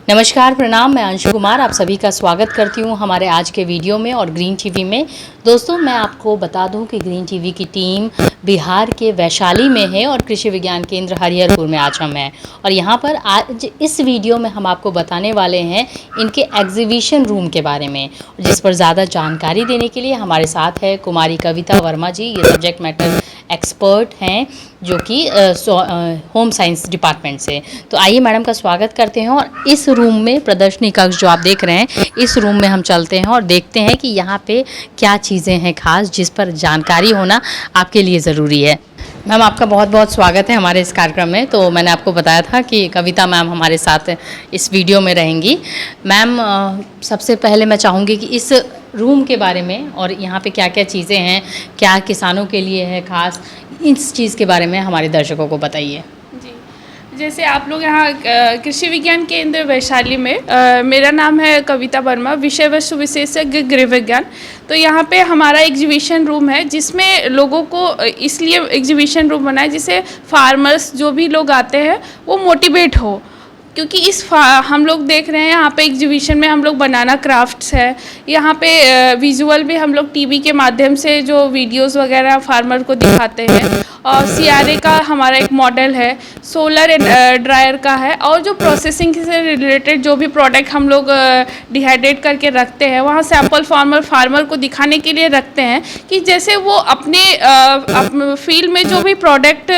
नमस्कार, प्रणाम। मैं अंशु कुमार आप सभी का स्वागत करती हूँ हमारे आज के वीडियो में और ग्रीन टीवी में। दोस्तों, मैं आपको बता दूं कि ग्रीन टीवी की टीम बिहार के वैशाली में है और कृषि विज्ञान केंद्र हरिहरपुर में आज हम हैं। और यहाँ पर आज इस वीडियो में हम आपको बताने वाले हैं इनके एग्जीबिशन रूम के बारे में, जिस पर ज़्यादा जानकारी देने के लिए हमारे साथ है कुमारी कविता वर्मा जी। ये सब्जेक्ट मैटर एक्सपर्ट हैं जो कि होम साइंस डिपार्टमेंट से। तो आइए मैडम का स्वागत करते हैं और इस रूम में प्रदर्शनी कक्ष जो आप देख रहे हैं, इस रूम में हम चलते हैं और देखते हैं कि यहाँ पे क्या चीज़ें हैं खास जिस पर जानकारी होना आपके लिए ज़रूरी है। मैम, आपका बहुत बहुत स्वागत है हमारे इस कार्यक्रम में। तो मैंने आपको बताया था कि कविता मैम हमारे साथ इस वीडियो में रहेंगी। मैम, सबसे पहले मैं चाहूँगी कि इस रूम के बारे में और यहाँ पे क्या क्या चीज़ें हैं, क्या किसानों के लिए है खास, इस चीज़ के बारे में हमारे दर्शकों को बताइए। जी, जैसे आप लोग यहाँ कृषि विज्ञान केंद्र वैशाली में, मेरा नाम है कविता वर्मा, विषय वस्तु विशेषज्ञ गृह विज्ञान। तो यहाँ पे हमारा एग्जीबिशन रूम है जिसमें लोगों को इसलिए एग्जीबिशन रूम बना है जिससे फार्मर्स जो भी लोग आते हैं वो मोटिवेट हो, क्योंकि हम लोग देख रहे हैं यहाँ पे एग्जीबिशन में हम लोग बनाना क्राफ्ट्स है, यहाँ पे विजुअल भी हम लोग टीवी के माध्यम से जो वीडियोस वगैरह फार्मर को दिखाते हैं। और सीआरए का हमारा एक मॉडल है, सोलर ड्रायर का है, और जो प्रोसेसिंग से रिलेटेड जो भी प्रोडक्ट हम लोग डिहाइड्रेट करके रखते हैं वहाँ सैंपल फार्मर को दिखाने के लिए रखते हैं कि जैसे वो अपने फील्ड में जो भी प्रोडक्ट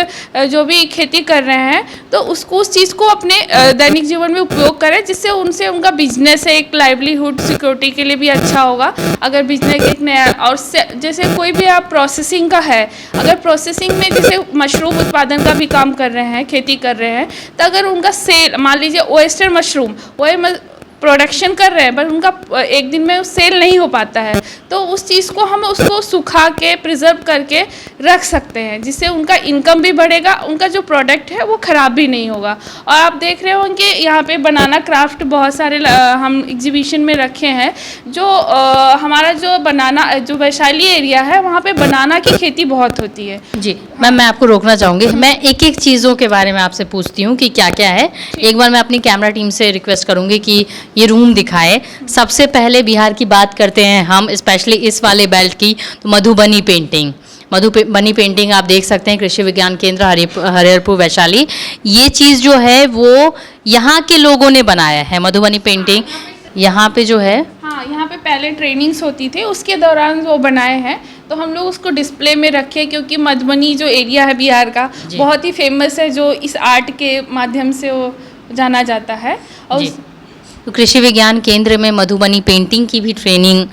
जो भी खेती कर रहे हैं तो उसको उस चीज़ को अपने दैनिक जीवन में उपयोग करें, जिससे उनसे उनका बिजनेस है, एक लाइवलीहुड सिक्योरिटी के लिए भी अच्छा होगा। अगर बिजनेस एक नया और जैसे कोई भी आप प्रोसेसिंग का है, अगर प्रोसेसिंग में जैसे मशरूम उत्पादन का भी काम कर रहे हैं, खेती कर रहे हैं, तो अगर उनका सेल, मान लीजिए ओएस्टर मशरूम प्रोडक्शन कर रहे हैं पर उनका एक दिन में सेल नहीं हो पाता है, तो उस चीज़ को हम उसको सुखा के प्रिजर्व करके रख सकते हैं, जिससे उनका इनकम भी बढ़ेगा, उनका जो प्रोडक्ट है वो ख़राब भी नहीं होगा। और आप देख रहे होंगे यहाँ पे बनाना क्राफ्ट बहुत सारे हम एग्जीबिशन में रखे हैं। जो हमारा जो बनाना जो वैशाली एरिया है वहाँ पे बनाना की खेती बहुत होती है। जी मैम, मैं आपको रोकना चाहूँगी। मैं एक एक चीज़ों के बारे में आपसे पूछती हूँ कि क्या क्या है। एक बार मैं अपनी कैमरा टीम से रिक्वेस्ट करूँगी कि ये रूम दिखाए। सबसे पहले बिहार की बात करते हैं हम, स्पेशली इस वाले बेल्ट की, तो मधुबनी पेंटिंग आप देख सकते हैं कृषि विज्ञान केंद्र हरिहरपुर वैशाली। ये चीज़ जो है वो यहाँ के लोगों ने बनाया है, मधुबनी पेंटिंग यहाँ पे जो है। हाँ, यहाँ पे पहले ट्रेनिंग्स होती थी, उसके दौरान वो बनाए हैं, तो हम लोग उसको डिस्प्ले में रखे, क्योंकि मधुबनी जो एरिया है बिहार का बहुत ही फेमस है, जो इस आर्ट के माध्यम से वो जाना जाता है। और तो कृषि विज्ञान केंद्र में मधुबनी पेंटिंग की भी ट्रेनिंग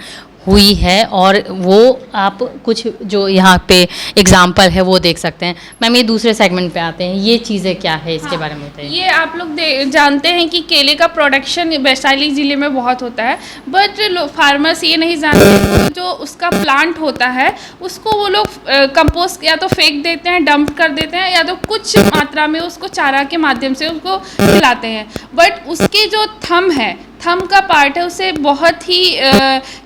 हुई है और वो आप कुछ जो यहाँ पे एग्जाम्पल है वो देख सकते हैं। मैम, ये दूसरे सेगमेंट पे आते हैं, ये चीज़ें क्या है इसके बारे में बताइए। ये आप लोग जानते हैं कि केले का प्रोडक्शन वैशाली ज़िले में बहुत होता है, बट फार्मर्स ये नहीं जानते जो उसका प्लांट होता है उसको वो लोग कंपोस्ट या तो फेंक देते हैं, डंप कर देते हैं, या तो कुछ मात्रा में उसको चारा के माध्यम से उसको खिलाते हैं। बट उसके जो थम का पार्ट है उससे बहुत ही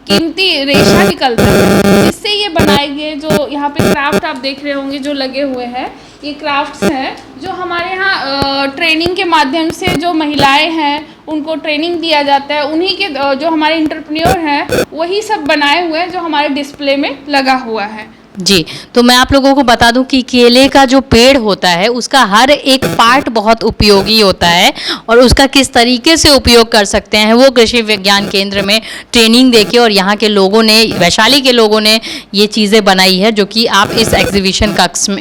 कीमती रेशा निकलता है, जिससे ये बनाए गए जो यहाँ पे क्राफ्ट आप देख रहे होंगे जो लगे हुए हैं, ये क्राफ्ट्स हैं जो हमारे यहाँ ट्रेनिंग के माध्यम से जो महिलाएं हैं उनको ट्रेनिंग दिया जाता है। उन्हीं के जो हमारे इंटरप्रेन्योर हैं वही सब बनाए हुए हैं जो हमारे डिस्प्ले में लगा हुआ है। जी, तो मैं आप लोगों को बता दूं कि केले का जो पेड़ होता है उसका हर एक पार्ट बहुत उपयोगी होता है और उसका किस तरीके से उपयोग कर सकते हैं वो कृषि विज्ञान केंद्र में ट्रेनिंग देके और यहाँ के लोगों ने, वैशाली के लोगों ने ये चीज़ें बनाई है, जो कि आप इस एग्जीबिशन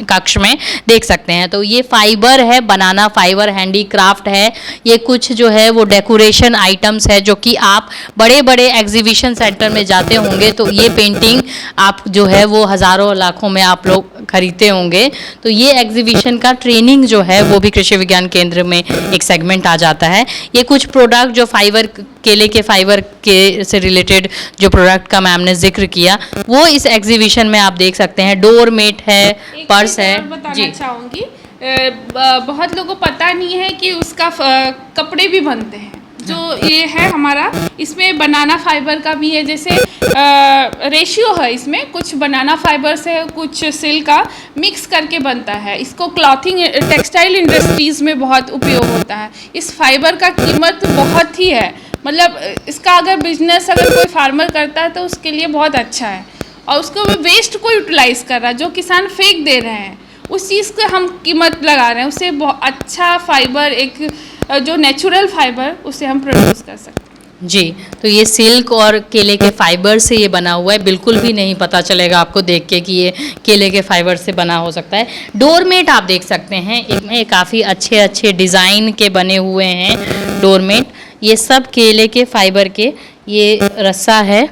कक्ष में देख सकते हैं। तो ये फाइबर है, बनाना फाइबर हैंडीक्राफ्ट है, ये कुछ जो है वो डेकोरेशन आइटम्स है जो कि आप बड़े बड़े एग्जीबिशन सेंटर में जाते होंगे तो ये पेंटिंग आप जो है वो हज़ारों लाखों में आप लोग खरीदते होंगे। तो ये एग्जीबिशन का ट्रेनिंग जो है वो भी कृषि विज्ञान केंद्र में एक सेगमेंट आ जाता है। ये कुछ प्रोडक्ट जो फाइबर, केले के फाइबर के से रिलेटेड जो प्रोडक्ट का मैम ने जिक्र किया वो इस एग्जीबिशन में आप देख सकते हैं। डोरमेट है, पर्स है। बताना चाहूँगी, बहुत लोगों को पता नहीं है कि उसका कपड़े भी बनते हैं। जो ये है हमारा, इसमें बनाना फाइबर का भी है, जैसे रेशियो है इसमें, कुछ बनाना फाइबर से कुछ सिल्क का मिक्स करके बनता है। इसको क्लॉथिंग टेक्सटाइल इंडस्ट्रीज़ में बहुत उपयोग होता है। इस फाइबर का कीमत बहुत ही है, मतलब इसका अगर बिजनेस अगर कोई फार्मर करता है तो उसके लिए बहुत अच्छा है। और उसको वेस्ट को यूटिलाइज़ कर रहा है, जो किसान फेंक दे रहे हैं उस चीज़ को हम कीमत लगा रहे हैं, उससे बहुत अच्छा फाइबर, एक जो नेचुरल फाइबर, उसे हम प्रोड्यूस कर सकते हैं। जी, तो ये सिल्क और केले के फाइबर से ये बना हुआ है, बिल्कुल भी नहीं पता चलेगा आपको देख के कि ये केले के फाइबर से बना हो सकता है। डोरमेट आप देख सकते हैं, इसमें काफ़ी अच्छे अच्छे डिज़ाइन के बने हुए हैं डोरमेट। ये सब केले के फाइबर के, ये रस्सा है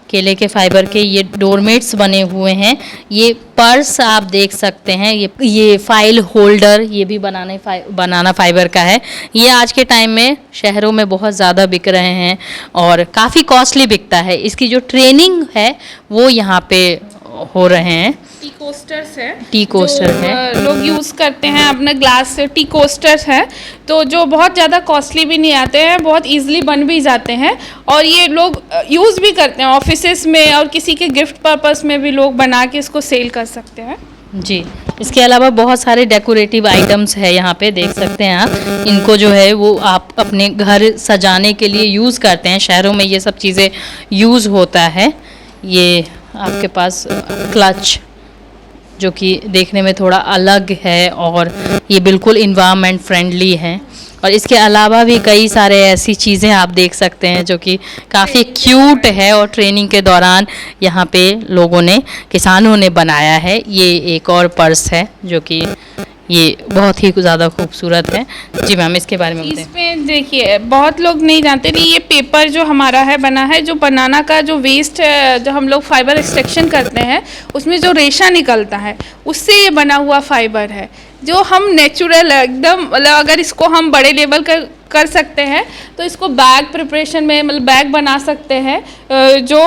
केले के फाइबर के, ये डोरमेट्स बने हुए हैं। ये पर्स आप देख सकते हैं, ये फाइल होल्डर, ये भी बनाना फाइबर का है। ये आज के टाइम में शहरों में बहुत ज़्यादा बिक रहे हैं और काफ़ी कॉस्टली बिकता है। इसकी जो ट्रेनिंग है वो यहाँ पे हो रहे हैं। टी कोस्टर्स है, टी कोस्टर है, लोग यूज़ करते हैं अपने ग्लास से। टी कोस्टर्स है तो जो बहुत ज़्यादा कॉस्टली भी नहीं आते हैं, बहुत इजीली बन भी जाते हैं और ये लोग यूज़ भी करते हैं ऑफिसेस में, और किसी के गिफ्ट पर्पस में भी लोग बना के इसको सेल कर सकते हैं। जी, इसके अलावा बहुत सारे डेकोरेटिव आइटम्स है यहाँ पे, देख सकते हैं आप। इनको जो है वो आप अपने घर सजाने के लिए यूज़ करते हैं, शहरों में ये सब चीज़ें यूज़ होता है। ये आपके पास क्लच, जो कि देखने में थोड़ा अलग है और ये बिल्कुल इन्वायरमेंट फ्रेंडली है। और इसके अलावा भी कई सारे ऐसी चीज़ें आप देख सकते हैं जो कि काफ़ी क्यूट है और ट्रेनिंग के दौरान यहाँ पे लोगों ने, किसानों ने बनाया है। ये एक और पर्स है जो कि ये बहुत ही ज़्यादा खूबसूरत है। जी मैम, इसके बारे में बताएं। इसमें देखिए, बहुत लोग नहीं जानते नहीं, ये पेपर जो हमारा है बना है, जो बनाना का जो वेस्ट है, जो हम लोग फाइबर एक्सट्रैक्शन करते हैं उसमें जो रेशा निकलता है उससे ये बना हुआ फाइबर है, जो हम नेचुरल एकदम, मतलब अगर इसको हम बड़े लेवल कर सकते हैं तो इसको बैग प्रिपरेशन में, मतलब बैग बना सकते हैं, जो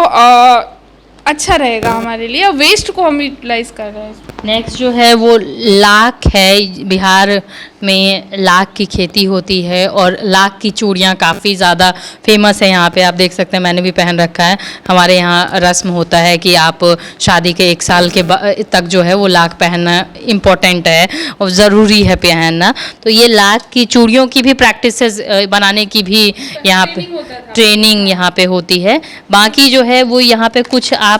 अच्छा रहेगा हमारे लिए। और वेस्ट को हम यूटिलाइज कर रहे हैं। नेक्स्ट जो है वो लाख है। बिहार में लाख की खेती होती है और लाख की चूड़ियाँ काफ़ी ज़्यादा फेमस है यहाँ पे। आप देख सकते हैं, मैंने भी पहन रखा है। हमारे यहाँ रस्म होता है कि आप शादी के 1 साल के तक जो है वो लाख पहनना इम्पोर्टेंट है और ज़रूरी है पहनना। तो ये लाख की चूड़ियों की भी प्रैक्टिसेस बनाने की भी यहाँ पे ट्रेनिंग यहाँ पे होती है। बाकी जो है वो यहाँ पे कुछ आप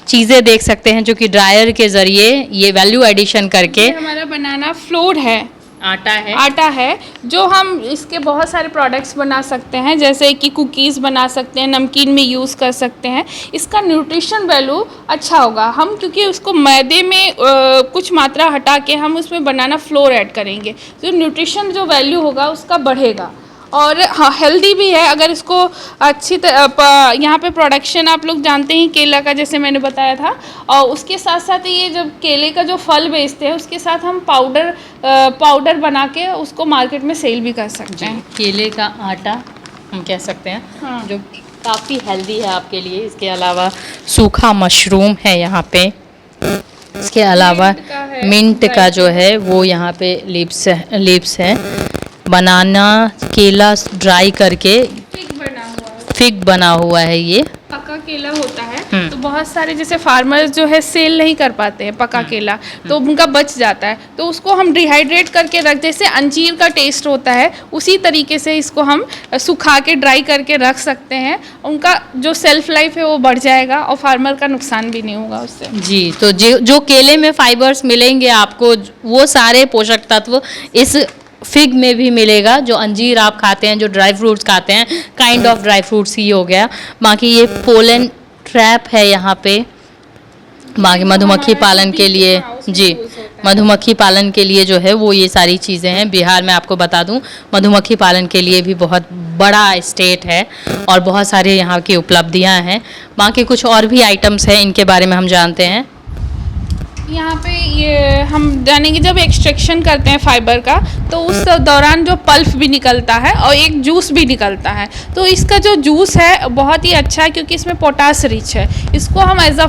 चीज़ें देख सकते हैं जो कि ड्रायर के ज़रिए ये वैल्यू एडिशन करके, हमारा बनाना फ्लोर है, आटा है, जो हम इसके बहुत सारे प्रोडक्ट्स बना सकते हैं, जैसे कि कुकीज़ बना सकते हैं, नमकीन में यूज़ कर सकते हैं। इसका न्यूट्रिशन वैल्यू अच्छा होगा, हम क्योंकि उसको मैदे में कुछ मात्रा हटा के हम उसमें बनाना फ्लोर ऐड करेंगे, तो न्यूट्रिशन जो वैल्यू होगा उसका बढ़ेगा। और हाँ, हेल्दी भी है। अगर इसको अच्छी यहाँ पे प्रोडक्शन आप लोग जानते हैं केला का, जैसे मैंने बताया था, और उसके साथ साथ ये जब केले का जो फल बेचते हैं उसके साथ हम पाउडर बना के उसको मार्केट में सेल भी कर सकते हैं। केले का आटा हम कह सकते हैं, हाँ, जो काफ़ी हेल्दी है आपके लिए। इसके अलावा सूखा मशरूम है यहाँ पे। इसके अलावा मिंट का जो है वो यहाँ पे लीव्स है। बनाना केला ड्राई करके फिग बना हुआ है, ये पका केला होता है। तो बहुत सारे जैसे फार्मर्स जो है सेल नहीं कर पाते हैं पका केला, तो उनका बच जाता है, तो उसको हम डिहाइड्रेट करके रख, जैसे अंजीर का टेस्ट होता है उसी तरीके से इसको हम सुखा के ड्राई करके रख सकते हैं। उनका जो सेल्फ लाइफ है वो बढ़ जाएगा और फार्मर का नुकसान भी नहीं होगा उससे। जी, तो जो केले में फाइबर्स मिलेंगे आपको, वो सारे पोषक तत्व इस फिग में भी मिलेगा। जो अंजीर आप खाते हैं, जो ड्राई फ्रूट्स खाते हैं, काइंड ऑफ ड्राई फ्रूट्स ही हो गया। बाकी ये पोलन ट्रैप है यहाँ पे, बाकी मधुमक्खी पालन के लिए, जी, मधुमक्खी पालन के लिए जो है वो ये सारी चीज़ें हैं। बिहार में आपको बता दूं, मधुमक्खी पालन के लिए भी बहुत बड़ा स्टेट है और बहुत सारे यहाँ की उपलब्धियाँ हैं। बाकी कुछ और भी आइटम्स हैं, इनके बारे में हम जानते हैं। यहाँ पे ये हम जानेंगे, जब एक्सट्रैक्शन करते हैं फाइबर का तो उस दौरान जो पल्प भी निकलता है और एक जूस भी निकलता है। तो इसका जो जूस है बहुत ही अच्छा है क्योंकि इसमें पोटास रिच है। इसको हम एज अ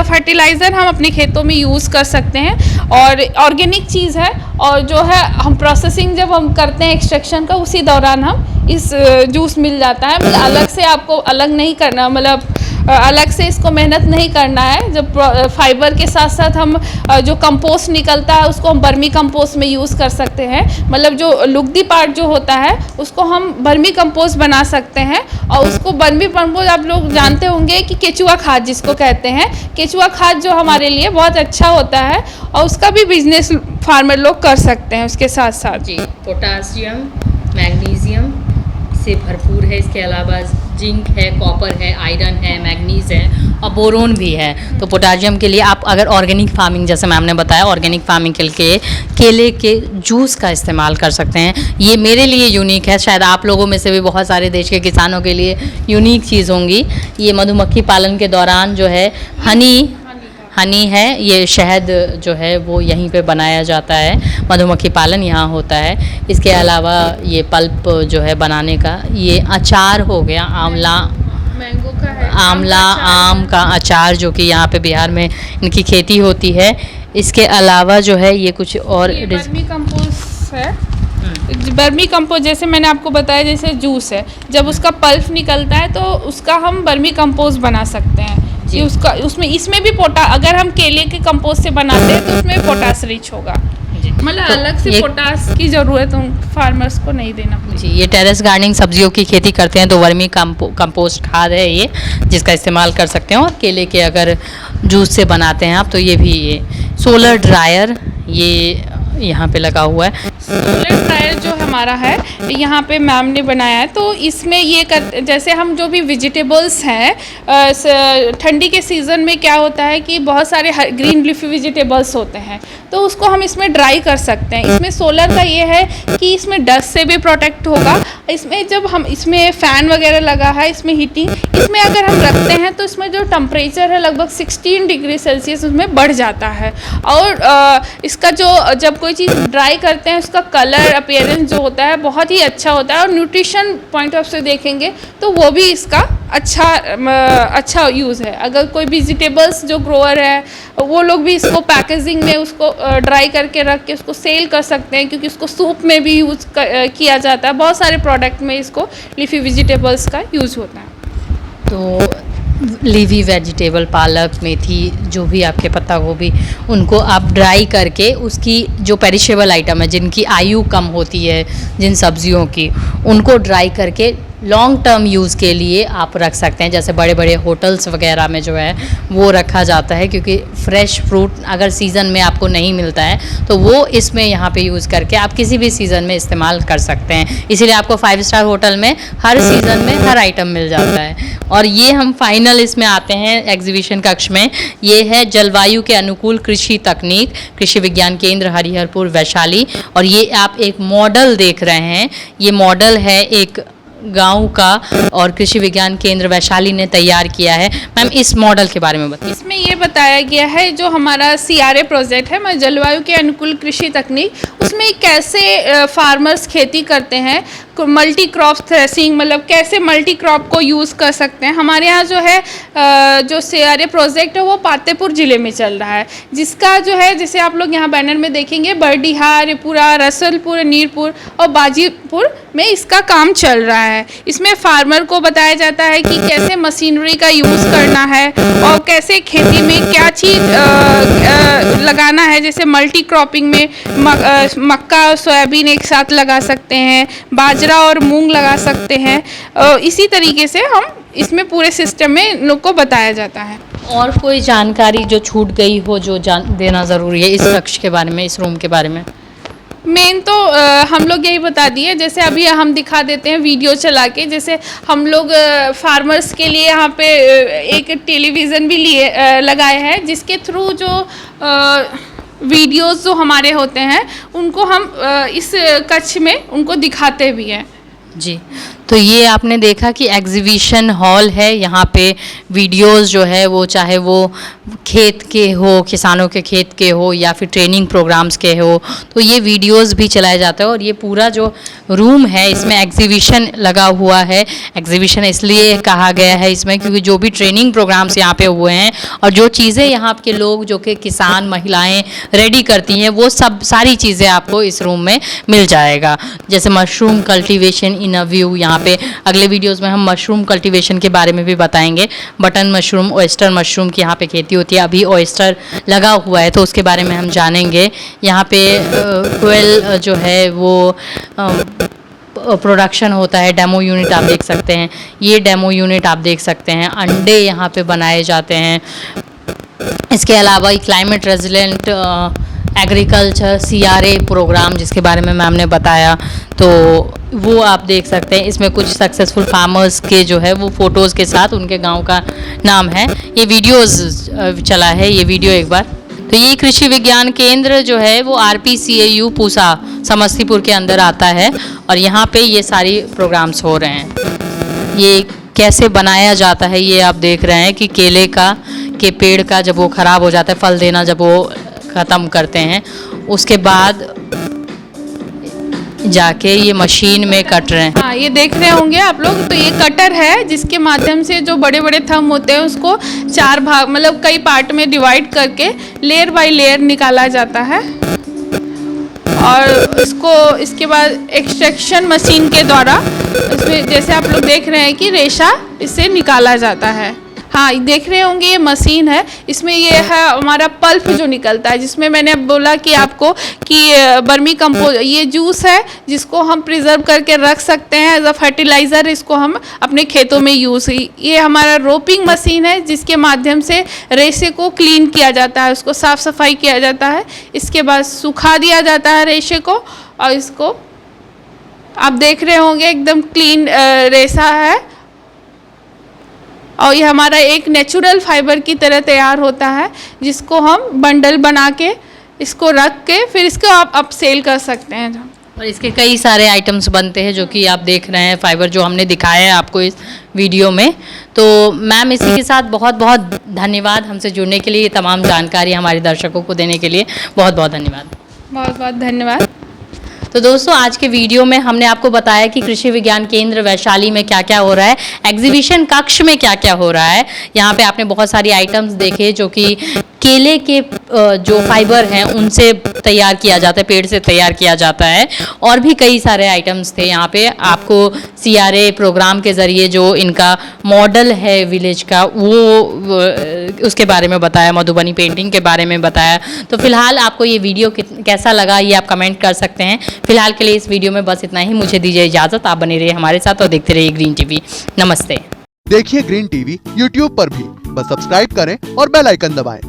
फर्टिलाइज़र हम अपने खेतों में यूज़ कर सकते हैं और ऑर्गेनिक चीज़ है। और जो है हम प्रोसेसिंग जब हम करते हैं एक्सट्रैक्शन का, उसी दौरान हम इस जूस मिल जाता है। मतलब अलग से आपको अलग नहीं करना, मतलब अलग से इसको मेहनत नहीं करना है। जब फाइबर के साथ साथ हम जो कंपोस्ट निकलता है उसको हम बर्मी कंपोस्ट में यूज़ कर सकते हैं। मतलब जो लुगदी पार्ट जो होता है उसको हम बर्मी कंपोस्ट बना सकते हैं। और उसको बर्मी कंपोस्ट आप लोग जानते होंगे कि केचुआ खाद जिसको कहते हैं, केचुआ खाद जो हमारे लिए बहुत अच्छा होता है और उसका भी बिजनेस फार्मर लोग कर सकते हैं उसके साथ साथ। जी, पोटासियम मैग्नीशियम से भरपूर है। इसके अलावा जिंक है, कॉपर है, आयरन है, मैग्नीज है और बोरोन भी है। तो पोटासियम के लिए आप अगर ऑर्गेनिक फार्मिंग, जैसे मैम ने बताया, ऑर्गेनिक फार्मिंग के लिए केले के जूस का इस्तेमाल कर सकते हैं। ये मेरे लिए यूनिक है, शायद आप लोगों में से भी बहुत सारे देश के किसानों के लिए यूनिक चीज़ होंगी। ये मधुमक्खी पालन के दौरान जो है हनी है, ये शहद जो है वो यहीं पे बनाया जाता है। मधुमक्खी पालन यहाँ होता है। इसके अलावा ये पल्प जो है बनाने का, ये अचार हो गया, मैंगो का है, आम का अचार जो कि यहाँ पे बिहार में इनकी खेती होती है। इसके अलावा जो है ये कुछ और बर्मी कंपोस्ट है। बर्मी कंपोस्ट जैसे मैंने आपको बताया, जैसे जूस है, जब उसका पल्प निकलता है तो उसका हम बर्मी कंपोस्ट बना सकते हैं। ये उसका इसमें भी अगर हम केले के कंपोस्ट से बनाते हैं तो उसमें पोटास रिच होगा। मतलब तो अलग से पोटास की ज़रूरत फार्मर्स को नहीं देना पड़ेगा। जी, ये टेरेस गार्डनिंग सब्जियों की खेती करते हैं तो वर्मी कंपोस्ट खाद है ये, जिसका इस्तेमाल कर सकते हैं। और केले के अगर जूस से बनाते हैं आप तो ये भी, ये सोलर ड्रायर ये यहाँ पे लगा हुआ है। सोलर ड्रायर जो हमारा है यहाँ पे मैम ने बनाया है। तो इसमें ये जैसे हम जो भी वेजिटेबल्स हैं, ठंडी के सीज़न में क्या होता है कि बहुत सारे ग्रीन लीफी वेजिटेबल्स होते हैं, तो उसको हम इसमें ड्राई कर सकते हैं। इसमें सोलर का ये है कि इसमें डस्ट से भी प्रोटेक्ट होगा। इसमें जब हम इसमें फ़ैन वगैरह लगा है, इसमें हीटिंग, इसमें अगर हम रखते हैं तो इसमें जो टेम्परेचर है लगभग 16 डिग्री सेल्सियस उसमें बढ़ जाता है। और इसका जो जब कोई चीज़ ड्राई करते हैं उसका कलर अपीयरेंस जो होता है बहुत ही अच्छा होता है। और न्यूट्रिशन पॉइंट ऑफ से देखेंगे तो वो भी इसका अच्छा यूज़ है। अगर कोई वेजिटेबल्स जो ग्रोअर है वो लोग भी इसको पैकेजिंग में उसको ड्राई करके रख के उसको सेल कर सकते हैं, क्योंकि उसको सूप में भी यूज़ किया जाता है। बहुत सारे प्रोडक्ट में इसको लीफी वेजिटेबल्स का यूज़ होता है। तो लीफी वेजिटेबल, पालक, मेथी, जो भी आपके पत्ता गोभी, उनको आप ड्राई करके उसकी जो पेरिशेबल आइटम है, जिनकी आयु कम होती है, जिन सब्जियों की, उनको ड्राई करके लॉन्ग टर्म यूज़ के लिए आप रख सकते हैं। जैसे बड़े बड़े होटल्स वगैरह में जो है वो रखा जाता है, क्योंकि फ्रेश फ्रूट अगर सीज़न में आपको नहीं मिलता है तो वो इसमें यहाँ पे यूज़ करके आप किसी भी सीज़न में इस्तेमाल कर सकते हैं। इसीलिए आपको 5 स्टार होटल में हर सीज़न में हर आइटम मिल जाता है। और ये हम फाइनल इसमें आते हैं एग्जीबिशन कक्ष में। ये है जलवायु के अनुकूल कृषि तकनीक, कृषि विज्ञान केंद्र हरिहरपुर वैशाली। और ये आप एक मॉडल देख रहे हैं, ये मॉडल है एक गांव का और कृषि विज्ञान केंद्र वैशाली ने तैयार किया है। मैम, इस मॉडल के बारे में बताइए। इसमें ये बताया गया है जो हमारा CRA प्रोजेक्ट है, मतलब जलवायु के अनुकूल कृषि तकनीक, उसमें कैसे फार्मर्स खेती करते हैं, मल्टी क्रॉप थ्रेसिंग, मतलब कैसे मल्टी क्रॉप को यूज़ कर सकते हैं। हमारे यहाँ जो है जो CRA प्रोजेक्ट है वो पातेपुर ज़िले में चल रहा है, जिसका जो है जैसे आप लोग यहाँ बैनर में देखेंगे बरडीहा, पूरा रसलपुर, नीरपुर और बाजीपुर में इसका काम चल रहा है। इसमें फार्मर को बताया जाता है कि कैसे मशीनरी का यूज़ करना है और कैसे खेती में क्या चीज़ लगाना है। जैसे मल्टी क्रॉपिंग में मक्का और सोयाबीन एक साथ लगा सकते हैं, बाजरा और मूंग लगा सकते हैं। इसी तरीके से हम इसमें पूरे सिस्टम में लोग को बताया जाता है। और कोई जानकारी जो छूट गई हो जो देना ज़रूरी है इस कक्ष के बारे में, इस रूम के बारे में? मेन तो हम लोग यही बता दिए। जैसे अभी हम दिखा देते हैं वीडियो चला के, जैसे हम लोग फार्मर्स के लिए यहाँ पे एक टेलीविज़न भी लगाए हैं, जिसके थ्रू जो वीडियोस जो हमारे होते हैं उनको हम इस कक्ष में उनको दिखाते भी हैं। जी, तो ये आपने देखा कि एग्जीबिशन हॉल है। यहाँ पे वीडियोस जो है वो चाहे वो खेत के हो, किसानों के खेत के हो या फिर ट्रेनिंग प्रोग्राम्स के हो, तो ये वीडियोस भी चलाया जाता है। और ये पूरा जो रूम है इसमें एग्जीबिशन लगा हुआ है। एग्जीबिशन इसलिए कहा गया है इसमें क्योंकि जो भी ट्रेनिंग प्रोग्राम्स यहाँ पे हुए हैं और जो चीज़ें यहाँ के लोग जो कि किसान महिलाएँ रेडी करती हैं वो सब सारी चीज़ें आपको इस रूम में मिल जाएगा। जैसे mushroom cultivation in a view, यहाँ पे अगले वीडियोस में हम मशरूम कल्टीवेशन के बारे में भी बताएंगे। बटन मशरूम, ऑयस्टर मशरूम की यहाँ पे खेती होती है। अभी ऑयस्टर लगा हुआ है तो उसके बारे में हम जानेंगे। यहाँ पे क्वेल जो है वो प्रोडक्शन होता है। डेमो यूनिट आप देख सकते हैं, ये डेमो यूनिट आप देख सकते हैं। अंडे यहाँ पे बनाए जाते हैं। इसके अलावा climate resilient agriculture CRA programme जिसके बारे में मैम ने बताया, तो वो आप देख सकते हैं। इसमें कुछ सक्सेसफुल फार्मर्स के जो है वो फ़ोटोज़ के साथ उनके गांव का नाम है। ये वीडियोज़ चला है, ये वीडियो एक बार। तो ये कृषि विज्ञान केंद्र जो है वो RPCAU पूसा समस्तीपुर के अंदर आता है और यहाँ पे ये सारी प्रोग्राम्स हो रहे हैं। ये कैसे बनाया जाता है ये आप देख रहे हैं कि केले के पेड़ का जब वो ख़राब हो जाता है, फल देना जब वो ख़त्म करते हैं, उसके बाद जाके ये मशीन में कट रहे हैं। हाँ, ये देख रहे होंगे आप लोग, तो ये कटर है जिसके माध्यम से जो बड़े बड़े थंब होते हैं उसको 4 भाग मतलब कई पार्ट में डिवाइड करके लेयर बाय लेयर निकाला जाता है और इसको इसके बाद एक्सट्रैक्शन मशीन के द्वारा इसमें जैसे आप लोग देख रहे हैं कि रेशा इससे निकाला जाता है। हाँ, देख रहे होंगे ये मशीन है, इसमें ये है हमारा पल्प जो निकलता है, जिसमें मैंने बोला कि आपको कि बर्मी कंपोज, ये जूस है जिसको हम प्रिजर्व करके रख सकते हैं एज अ फर्टिलाइज़र, इसको हम अपने खेतों में यूज़। ये हमारा रोपिंग मशीन है जिसके माध्यम से रेशे को क्लीन किया जाता है, उसको साफ़ सफाई किया जाता है। इसके बाद सुखा दिया जाता है रेशे को और इसको आप देख रहे होंगे एकदम क्लीन रेशा है और ये हमारा एक नेचुरल फाइबर की तरह तैयार होता है जिसको हम बंडल बना के इसको रख के फिर इसको आप अप सेल कर सकते हैं। और इसके कई सारे आइटम्स बनते हैं जो कि आप देख रहे हैं, फाइबर जो हमने दिखाया है आपको इस वीडियो में। तो मैम इसी के साथ बहुत बहुत धन्यवाद हमसे जुड़ने के लिए, ये तमाम जानकारी हमारे दर्शकों को देने के लिए बहुत बहुत धन्यवाद। बहुत बहुत धन्यवाद। तो दोस्तों आज के वीडियो में हमने आपको बताया कि कृषि विज्ञान केंद्र वैशाली में क्या क्या हो रहा है, एग्जीबिशन कक्ष में क्या क्या हो रहा है। यहाँ पे आपने बहुत सारी आइटम्स देखे जो कि केले के जो फाइबर हैं उनसे तैयार किया जाता है, पेड़ से तैयार किया जाता है। और भी कई सारे आइटम्स थे यहाँ पे। आपको CRA प्रोग्राम के ज़रिए जो इनका मॉडल है विलेज का वो उसके बारे में बताया, मधुबनी पेंटिंग के बारे में बताया। तो फिलहाल आपको ये वीडियो कैसा लगा ये आप कमेंट कर सकते हैं। फिलहाल के लिए इस वीडियो में बस इतना ही। मुझे दीजिए इजाज़त, आप बने रहिए हमारे साथ और देखते रहिए ग्रीन TV। नमस्ते। देखिए ग्रीन TV YouTube पर भी, बस सब्सक्राइब करें और बेल आइकन दबाएं।